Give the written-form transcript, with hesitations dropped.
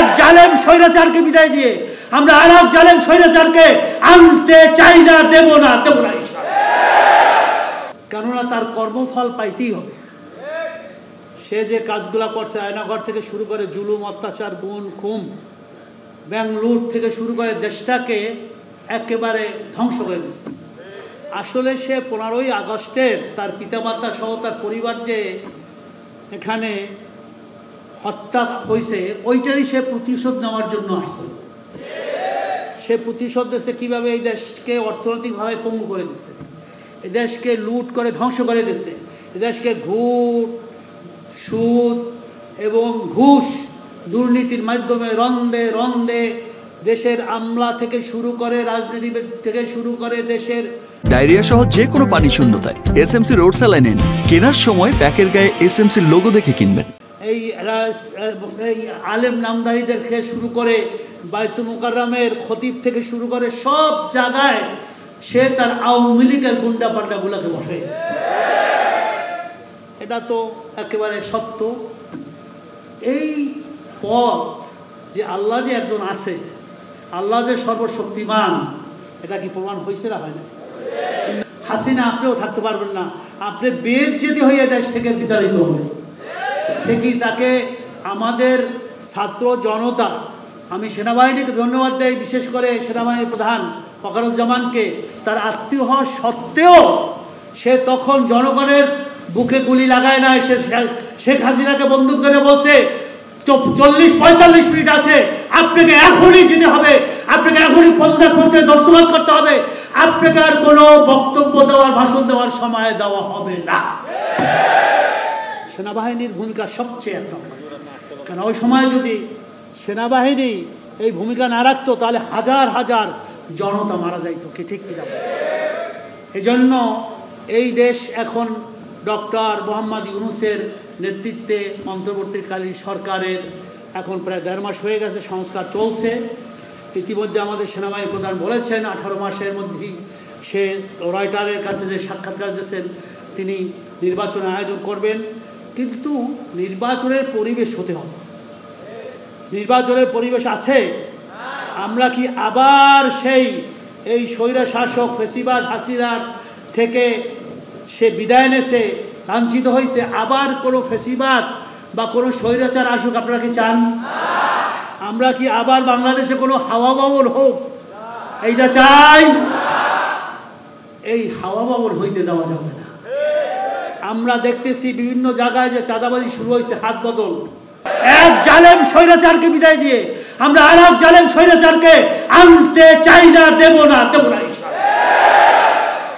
এক জালেম স্বৈরাচারকে বিদায় দিয়ে আমরা আর এক জালেম স্বৈরাচারকে আনতে চাই না, দেব না কেননা তার কর্মফল পাইতেই হবে। সে যে কাজগুলা করছে, আয়নাঘর থেকে শুরু করে জুলুম, অত্যাচার, গুণ, খুন, ব্যাংক লুট থেকে শুরু করে দেশটাকে একেবারে ধ্বংস করে দিচ্ছে। আসলে সে 15ই আগস্টের তার পিতামাতা সহ তার পরিবার যে এখানে হত্যা হয়েছে, ওইটারই সে প্রতিশোধ নেওয়ার জন্য আসছে। সে প্রতিশোধ দিচ্ছে কীভাবে এই দেশকে অর্থনৈতিকভাবে পঙ্গু করে দিচ্ছে, এই দেশকে লুট করে ধ্বংস করে দিচ্ছে, এই দেশকে সুদ এবং ঘুষ দুর্নীতির মাধ্যমে রন্দে রন্দে দেশের আমলা থেকে শুরু করে রাজনীতিবিদ থেকে শুরু করে দেশের ডায়রিয়া সহ যে কোনো পানি শূন্যতায় এসএমসি রোড স্যালাইন কেনার সময় প্যাকের গায়ে এসএমসি লোগো দেখে কিনবেন। এই আলেম নামদারিদেরকে শুরু করে বাইতুল মুকাররমের খতিব থেকে শুরু করে সব জায়গায় সে তার আওয়ামী লীগের গুন্ডা পান্ডাগুলোকে বসে। এটা তো একেবারে সত্য। এই পথ যে আল্লাহ যে একজন আছে, আল্লাহ যে সর্বশক্তিমান, এটা কি প্রমাণ হয়েছে না? হয় না? হাসিনা আপনিও থাকতে পারবেন না, আপনি বেজ্জতি হয়ে দেশ থেকে বিতাড়িত হবে। ঠিকই তাকে আমাদের ছাত্র জনতা, আমি সেনাবাহিনীকে ধন্যবাদ দেই, বিশেষ করে সেনাবাহিনীর প্রধান ওয়াকারুজ্জামানকে, তার আত্মীয় হওয়া সত্ত্বেও সে তখন জনগণের বুকে গুলি লাগায় না। সে শেখ হাসিনাকে বন্দুক ধরে বলছে 40-45 মিনিট আছে, আপনাকে এখনই যেতে হবে, আপনাকে এখনই পদত্যাগ করতে, দস্তখত করতে হবে, আপনাকে আর কোনো বক্তব্য দেওয়ার, ভাষণ দেওয়ার সময় দেওয়া হবে না। সেনাবাহিনীর ভূমিকা সবচেয়ে এক নম্বর। কারণ ওই সময় যদি সেনাবাহিনী এই ভূমিকা না রাখতো তাহলে হাজার হাজার জনতা মারা যাইত। কি ঠিক কিনা? এই জন্য এই দেশ এখন ডক্টর মোহাম্মদ ইউনূসের নেতৃত্বে অন্তর্বর্তীকালীন সরকারের এখন প্রায় 1.5 মাস হয়ে গেছে, সংস্কার চলছে। ইতিমধ্যে আমাদের সেনাবাহিনী প্রধান বলেছেন 18 মাসের মধ্যেই সে রয়টারের কাছে যে সাক্ষাৎকার দিয়েছেন তিনি নির্বাচনের আয়োজন করবেন। কিন্তু নির্বাচনের পরিবেশ হতে হবে। নির্বাচনের পরিবেশ আছে। আমরা কি আবার এই স্বৈরা শাসক ফেসিবাদ হাসিনার থেকে সে বিদায় নেছে, লাঞ্ছিত হয়েছে, আবার কোনো ফেসিবাদ বা কোনো স্বৈরাচার আসুক আপনারা কি চান? আমরা কি আবার বাংলাদেশে কোনো হাওয়া বাবল হোক এইটা চাই? এই হাওয়া বাবল হইতে দেওয়া যাবে না। আমরা দেখতেছি বিভিন্ন জায়গায় যে চাঁদাবাজি শুরু হয়েছে, হাত বদল। এক জালেম স্বৈরাচারকে বিদায় দিয়ে আমরা আর এক জালেম স্বৈরাচারকে আনতে চাই না, দেব না